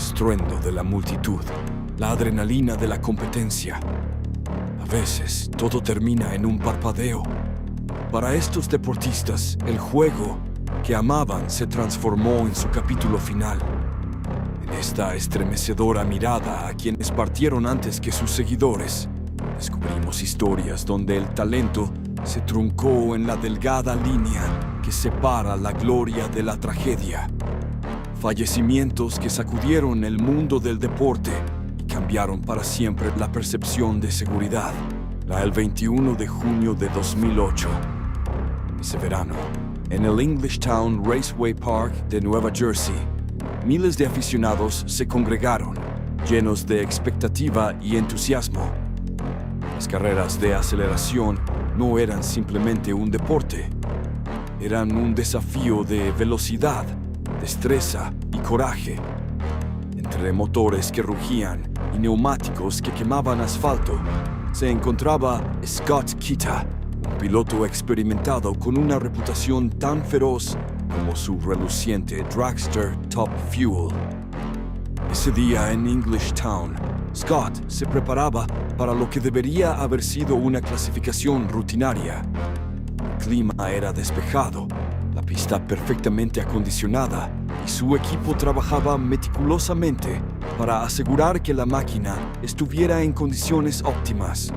estruendo de la multitud, la adrenalina de la competencia. A veces todo termina en un parpadeo. Para estos deportistas, el juego que amaban se transformó en su capítulo final. En esta estremecedora mirada a quienes partieron antes que sus seguidores, descubrimos historias donde el talento se truncó en la delgada línea que separa la gloria de la tragedia. Fallecimientos que sacudieron el mundo del deporte y cambiaron para siempre la percepción de seguridad. El 21 de junio de 2008, ese verano, en el Englishtown Raceway Park de Nueva Jersey, miles de aficionados se congregaron, llenos de expectativa y entusiasmo. Las carreras de aceleración no eran simplemente un deporte, eran un desafío de velocidad, destreza y coraje. Entre motores que rugían y neumáticos que quemaban asfalto, se encontraba Scott Kita, un piloto experimentado con una reputación tan feroz como su reluciente dragster Top Fuel. Ese día en Englishtown, Scott se preparaba para lo que debería haber sido una clasificación rutinaria. El clima era despejado, la pista perfectamente acondicionada y su equipo trabajaba meticulosamente para asegurar que la máquina estuviera en condiciones óptimas.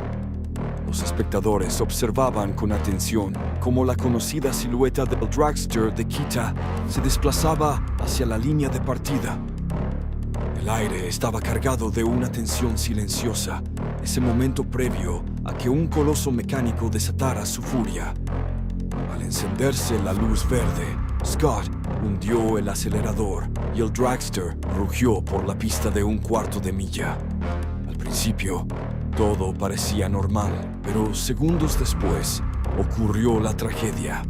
Los espectadores observaban con atención cómo la conocida silueta del dragster de Kita se desplazaba hacia la línea de partida. El aire estaba cargado de una tensión silenciosa, ese momento previo a que un coloso mecánico desatara su furia. Al encenderse la luz verde, Scott hundió el acelerador y el dragster rugió por la pista de un cuarto de milla. Al principio, todo parecía normal, pero segundos después ocurrió la tragedia.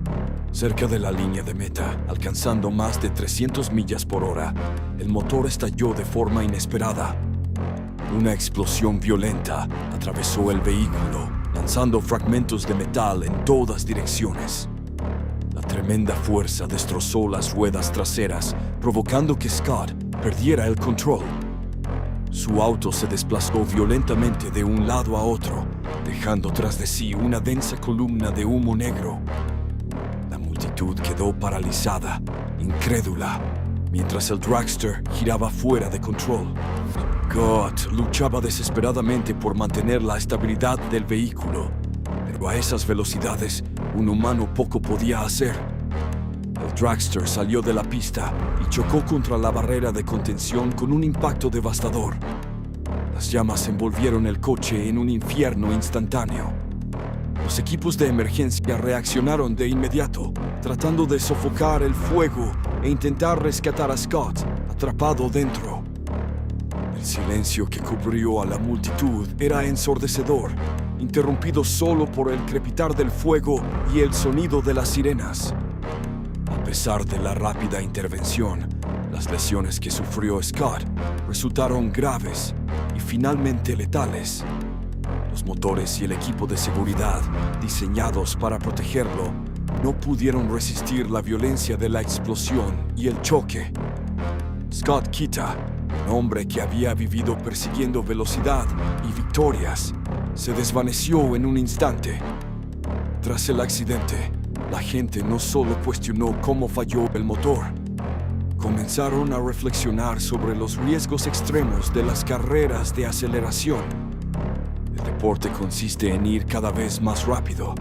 Cerca de la línea de meta, alcanzando más de 300 millas por hora, el motor estalló de forma inesperada. Una explosión violenta atravesó el vehículo, lanzando fragmentos de metal en todas direcciones. La tremenda fuerza destrozó las ruedas traseras, provocando que Scott perdiera el control. Su auto se desplazó violentamente de un lado a otro, dejando tras de sí una densa columna de humo negro. La multitud quedó paralizada, incrédula, mientras el dragster giraba fuera de control. Scott luchaba desesperadamente por mantener la estabilidad del vehículo, pero a esas velocidades un humano poco podía hacer. El dragster salió de la pista y chocó contra la barrera de contención con un impacto devastador. Las llamas envolvieron el coche en un infierno instantáneo. Los equipos de emergencia reaccionaron de inmediato, tratando de sofocar el fuego e intentar rescatar a Scott, atrapado dentro. El silencio que cubrió a la multitud era ensordecedor, interrumpido solo por el crepitar del fuego y el sonido de las sirenas. A pesar de la rápida intervención, las lesiones que sufrió Scott resultaron graves y finalmente letales. Los motores y el equipo de seguridad, diseñados para protegerlo, no pudieron resistir la violencia de la explosión y el choque. Scott Kita, un hombre que había vivido persiguiendo velocidad y victorias, se desvaneció en un instante. Tras el accidente, la gente no solo cuestionó cómo falló el motor, comenzaron a reflexionar sobre los riesgos extremos de las carreras de aceleración. El deporte consiste en ir cada vez más rápido,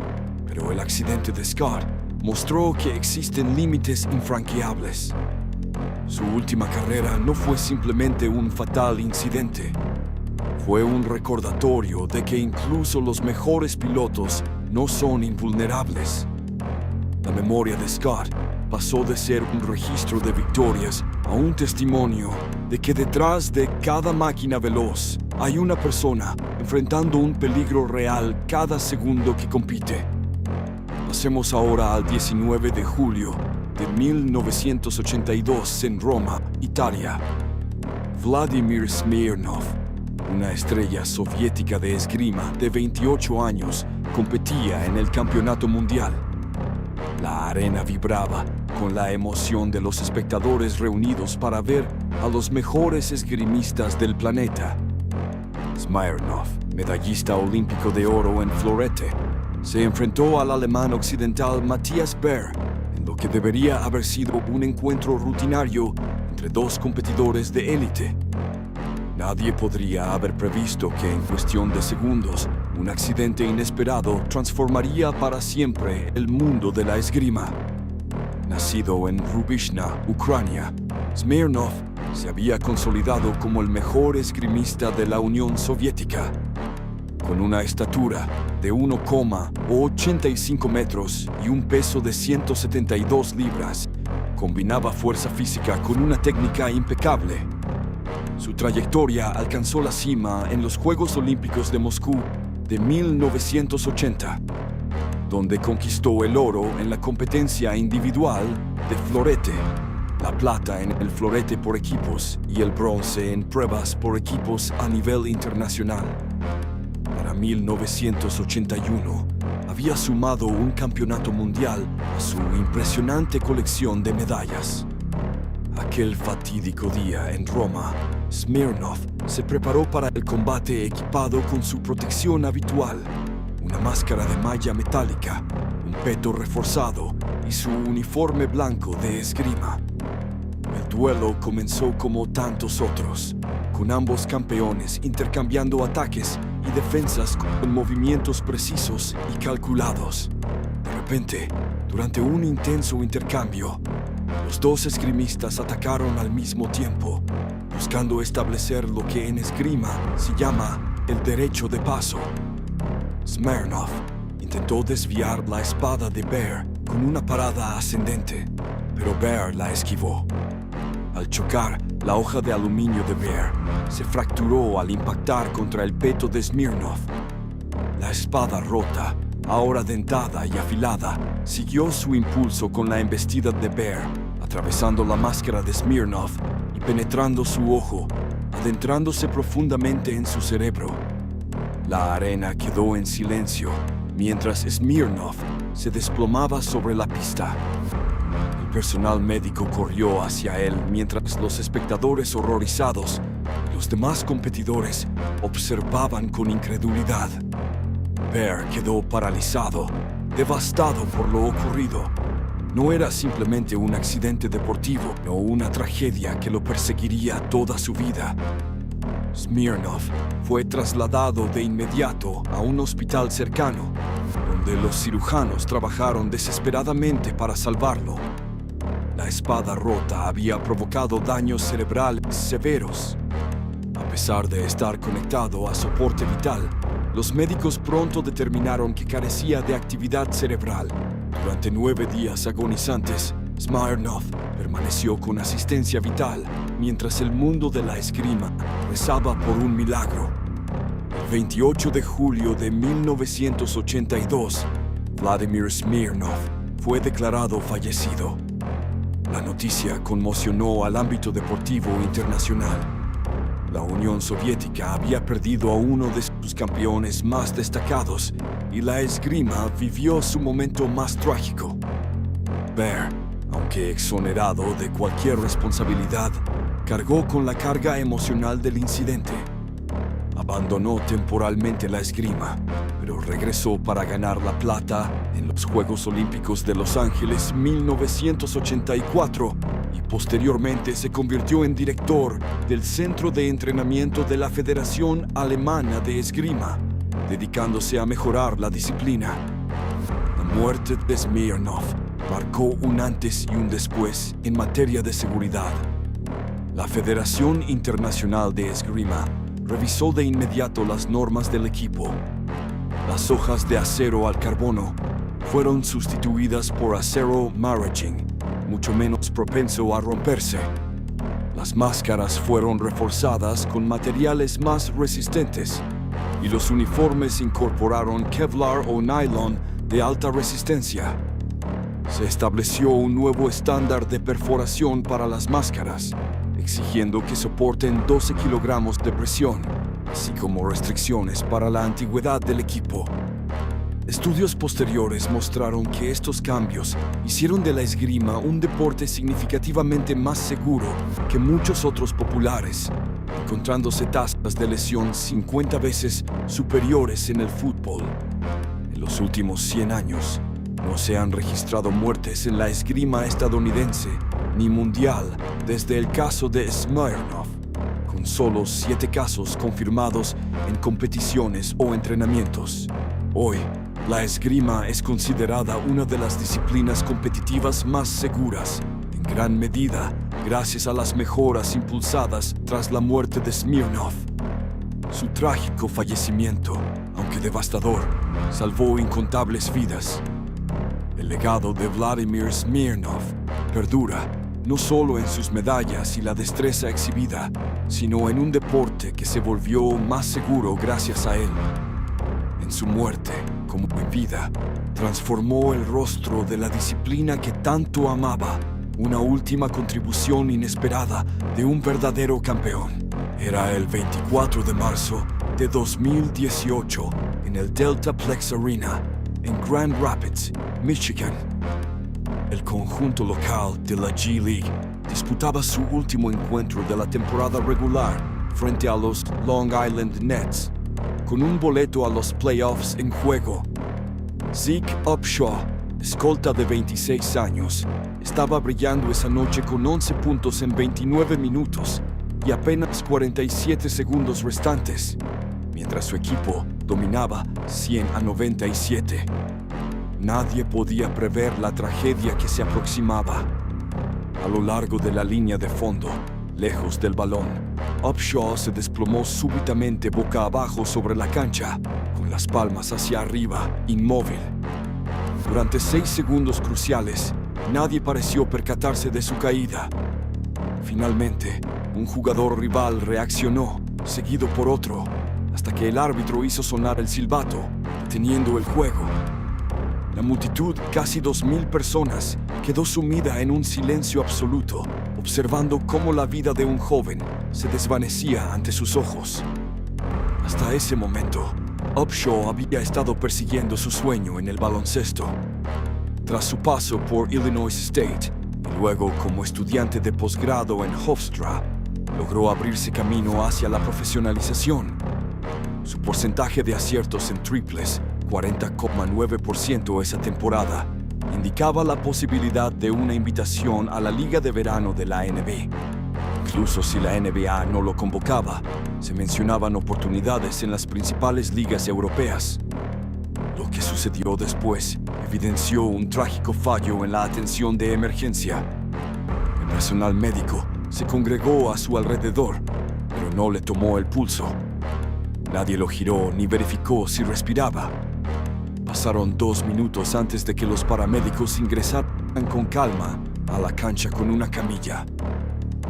pero el accidente de Scott mostró que existen límites infranqueables. Su última carrera no fue simplemente un fatal incidente. Fue un recordatorio de que incluso los mejores pilotos no son invulnerables. La memoria de Scott pasó de ser un registro de victorias a un testimonio de que detrás de cada máquina veloz hay una persona enfrentando un peligro real cada segundo que compite. Pasemos ahora al 19 de julio de 1982 en Roma, Italia. Vladimir Smirnov, una estrella soviética de esgrima de 28 años, competía en el campeonato mundial. La arena vibraba con la emoción de los espectadores reunidos para ver a los mejores esgrimistas del planeta. Smirnov, medallista olímpico de oro en florete, se enfrentó al alemán occidental Matthias Baer en lo que debería haber sido un encuentro rutinario entre dos competidores de élite. Nadie podría haber previsto que en cuestión de segundos un accidente inesperado transformaría para siempre el mundo de la esgrima. Nacido en Rubishna, Ucrania, Smirnov se había consolidado como el mejor esgrimista de la Unión Soviética. Con una estatura de 1,85 metros y un peso de 172 libras, combinaba fuerza física con una técnica impecable. Su trayectoria alcanzó la cima en los Juegos Olímpicos de Moscú de 1980, donde conquistó el oro en la competencia individual de florete, la plata en el florete por equipos y el bronce en pruebas por equipos a nivel internacional. Para 1981, había sumado un campeonato mundial a su impresionante colección de medallas. Aquel fatídico día en Roma, Smirnov se preparó para el combate equipado con su protección habitual, una máscara de malla metálica, un peto reforzado y su uniforme blanco de esgrima. El duelo comenzó como tantos otros, con ambos campeones intercambiando ataques y defensas con movimientos precisos y calculados. De repente, durante un intenso intercambio, los dos esgrimistas atacaron al mismo tiempo, buscando establecer lo que en esgrima se llama el derecho de paso. Smirnov intentó desviar la espada de Baer con una parada ascendente, pero Baer la esquivó. Al chocar, la hoja de aluminio de Baer se fracturó al impactar contra el peto de Smirnov. La espada rota, ahora dentada y afilada, siguió su impulso con la embestida de Baer, atravesando la máscara de Smirnov y penetrando su ojo, adentrándose profundamente en su cerebro. La arena quedó en silencio mientras Smirnov se desplomaba sobre la pista. El personal médico corrió hacia él mientras los espectadores horrorizados y los demás competidores observaban con incredulidad. Baer quedó paralizado, devastado por lo ocurrido. No era simplemente un accidente deportivo, no una tragedia que lo perseguiría toda su vida. Smirnov fue trasladado de inmediato a un hospital cercano, donde los cirujanos trabajaron desesperadamente para salvarlo. La espada rota había provocado daños cerebrales severos. A pesar de estar conectado a soporte vital, los médicos pronto determinaron que carecía de actividad cerebral. Durante 9 días agonizantes, Smirnov permaneció con asistencia vital mientras el mundo de la esgrima rezaba por un milagro. El 28 de julio de 1982, Vladimir Smirnov fue declarado fallecido. La noticia conmocionó al ámbito deportivo internacional. La Unión Soviética había perdido a uno de sus campeones más destacados y la esgrima vivió su momento más trágico. Baer, aunque exonerado de cualquier responsabilidad, cargó con la carga emocional del incidente. Abandonó temporalmente la esgrima, pero regresó para ganar la plata en los Juegos Olímpicos de Los Ángeles 1984 y posteriormente se convirtió en director del Centro de Entrenamiento de la Federación Alemana de Esgrima, dedicándose a mejorar la disciplina. La muerte de Smirnov marcó un antes y un después en materia de seguridad. La Federación Internacional de Esgrima revisó de inmediato las normas del equipo. Las hojas de acero al carbono fueron sustituidas por acero Maraging, mucho menos propenso a romperse. Las máscaras fueron reforzadas con materiales más resistentes y los uniformes incorporaron Kevlar o nylon de alta resistencia. Se estableció un nuevo estándar de perforación para las máscaras, exigiendo que soporten 12 kilogramos de presión, así como restricciones para la antigüedad del equipo. Estudios posteriores mostraron que estos cambios hicieron de la esgrima un deporte significativamente más seguro que muchos otros populares, encontrándose tasas de lesión 50 veces superiores en el fútbol. En los últimos 100 años, no se han registrado muertes en la esgrima estadounidense ni mundial desde el caso de Smirnov, con solo 7 casos confirmados en competiciones o entrenamientos. Hoy, la esgrima es considerada una de las disciplinas competitivas más seguras, en gran medida gracias a las mejoras impulsadas tras la muerte de Smirnov. Su trágico fallecimiento, aunque devastador, salvó incontables vidas. El legado de Vladimir Smirnov perdura no solo en sus medallas y la destreza exhibida, sino en un deporte que se volvió más seguro gracias a él. En su muerte, como en vida, transformó el rostro de la disciplina que tanto amaba, una última contribución inesperada de un verdadero campeón. Era el 24 de marzo de 2018 en el Deltaplex Arena, en Grand Rapids, Michigan. El conjunto local de la G-League disputaba su último encuentro de la temporada regular frente a los Long Island Nets, con un boleto a los playoffs en juego. Zeke Upshaw, escolta de 26 años, estaba brillando esa noche con 11 puntos en 29 minutos y apenas 47 segundos restantes, mientras su equipo dominaba 100-97. Nadie podía prever la tragedia que se aproximaba. A lo largo de la línea de fondo, lejos del balón, Upshaw se desplomó súbitamente boca abajo sobre la cancha, con las palmas hacia arriba, inmóvil. Durante 6 segundos cruciales, nadie pareció percatarse de su caída. Finalmente, un jugador rival reaccionó, seguido por otro, hasta que el árbitro hizo sonar el silbato, deteniendo el juego. La multitud, casi 2,000 personas, quedó sumida en un silencio absoluto, observando cómo la vida de un joven se desvanecía ante sus ojos. Hasta ese momento, Upshaw había estado persiguiendo su sueño en el baloncesto. Tras su paso por Illinois State y luego como estudiante de posgrado en Hofstra, logró abrirse camino hacia la profesionalización. Su porcentaje de aciertos en triples, 40,9% esa temporada, indicaba la posibilidad de una invitación a la Liga de Verano de la NBA. Incluso si la NBA no lo convocaba, se mencionaban oportunidades en las principales ligas europeas. Lo que sucedió después evidenció un trágico fallo en la atención de emergencia. El personal médico se congregó a su alrededor, pero no le tomó el pulso. Nadie lo giró ni verificó si respiraba. Pasaron 2 minutos antes de que los paramédicos ingresaran con calma a la cancha con una camilla.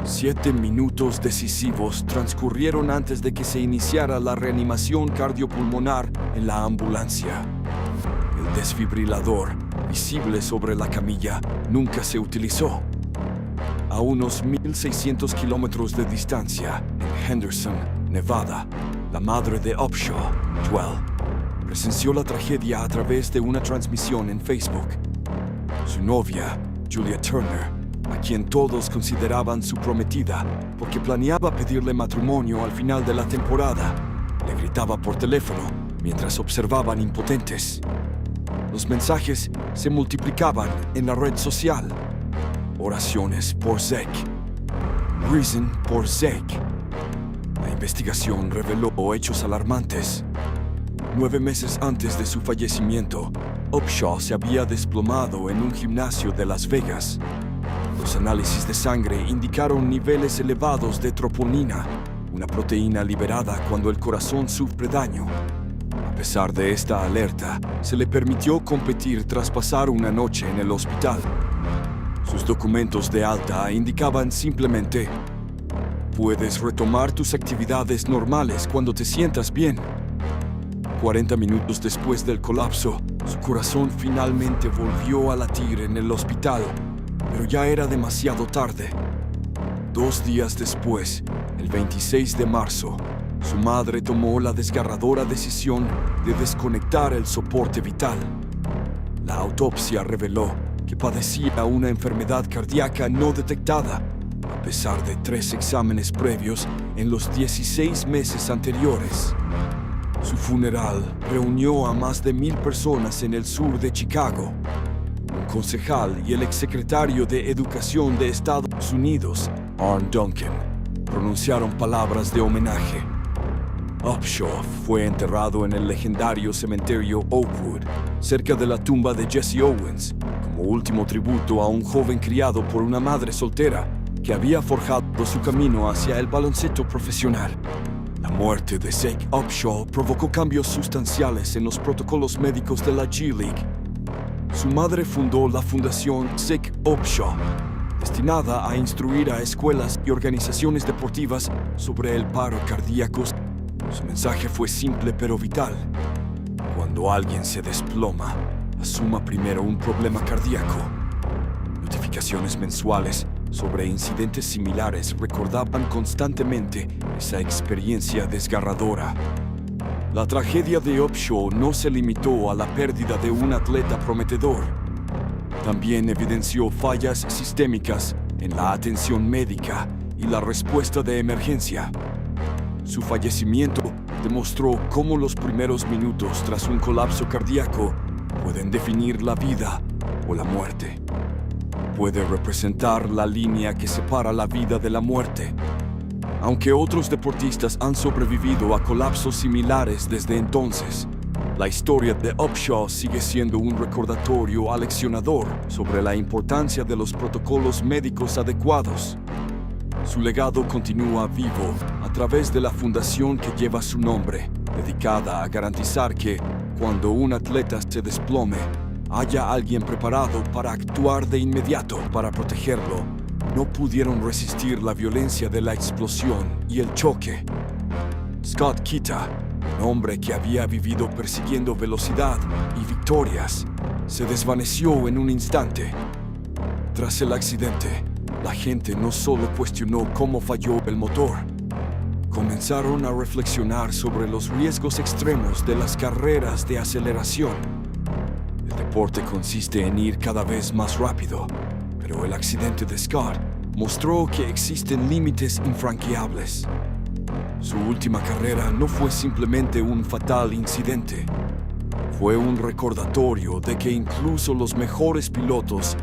7 minutos decisivos transcurrieron antes de que se iniciara la reanimación cardiopulmonar en la ambulancia. El desfibrilador, visible sobre la camilla, nunca se utilizó. A unos 1,600 kilómetros de distancia, en Henderson, Nevada, la madre de Upshaw, Joelle, presenció la tragedia a través de una transmisión en Facebook. Su novia, Julia Turner, a quien todos consideraban su prometida porque planeaba pedirle matrimonio al final de la temporada, le gritaba por teléfono mientras observaban impotentes. Los mensajes se multiplicaban en la red social. Oraciones por Zeke. Reason por Zeke. La investigación reveló hechos alarmantes. 9 meses antes de su fallecimiento, Upshaw se había desplomado en un gimnasio de Las Vegas. Los análisis de sangre indicaron niveles elevados de troponina, una proteína liberada cuando el corazón sufre daño. A pesar de esta alerta, se le permitió competir tras pasar una noche en el hospital. Sus documentos de alta indicaban simplemente: puedes retomar tus actividades normales cuando te sientas bien. 40 minutos después del colapso, su corazón finalmente volvió a latir en el hospital, pero ya era demasiado tarde. 2 días después, el 26 de marzo, su madre tomó la desgarradora decisión de desconectar el soporte vital. La autopsia reveló que padecía una enfermedad cardíaca no detectada, a pesar de 3 exámenes previos en los 16 meses anteriores. Su funeral reunió a más de 1,000 personas en el sur de Chicago. Un concejal y el exsecretario de Educación de Estados Unidos, Arne Duncan, pronunciaron palabras de homenaje. Upshaw fue enterrado en el legendario cementerio Oakwood, cerca de la tumba de Jesse Owens, como último tributo a un joven criado por una madre soltera que había forjado su camino hacia el baloncesto profesional. La muerte de Zach Upshaw provocó cambios sustanciales en los protocolos médicos de la G League. Su madre fundó la Fundación Zach Upshaw, destinada a instruir a escuelas y organizaciones deportivas sobre el paro cardíaco. Su mensaje fue simple pero vital. Cuando alguien se desploma, asuma primero un problema cardíaco. Notificaciones mensuales sobre incidentes similares recordaban constantemente esa experiencia desgarradora. La tragedia de Upshaw no se limitó a la pérdida de un atleta prometedor. También evidenció fallas sistémicas en la atención médica y la respuesta de emergencia. Su fallecimiento demostró cómo los primeros minutos tras un colapso cardíaco pueden definir la vida o la muerte. Puede representar la línea que separa la vida de la muerte. Aunque otros deportistas han sobrevivido a colapsos similares desde entonces, la historia de Upshaw sigue siendo un recordatorio aleccionador sobre la importancia de los protocolos médicos adecuados. Su legado continúa vivo a través de la fundación que lleva su nombre, dedicada a garantizar que, cuando un atleta se desplome, haya alguien preparado para actuar de inmediato para protegerlo. No pudieron resistir la violencia de la explosión y el choque. Scott Kita, un hombre que había vivido persiguiendo velocidad y victorias, se desvaneció en un instante. Tras el accidente, la gente no solo cuestionó cómo falló el motor, comenzaron a reflexionar sobre los riesgos extremos de las carreras de aceleración. El deporte consiste en ir cada vez más rápido, pero el accidente de Scott mostró que existen límites infranqueables. Su última carrera no fue simplemente un fatal incidente. Fue un recordatorio de que incluso los mejores pilotos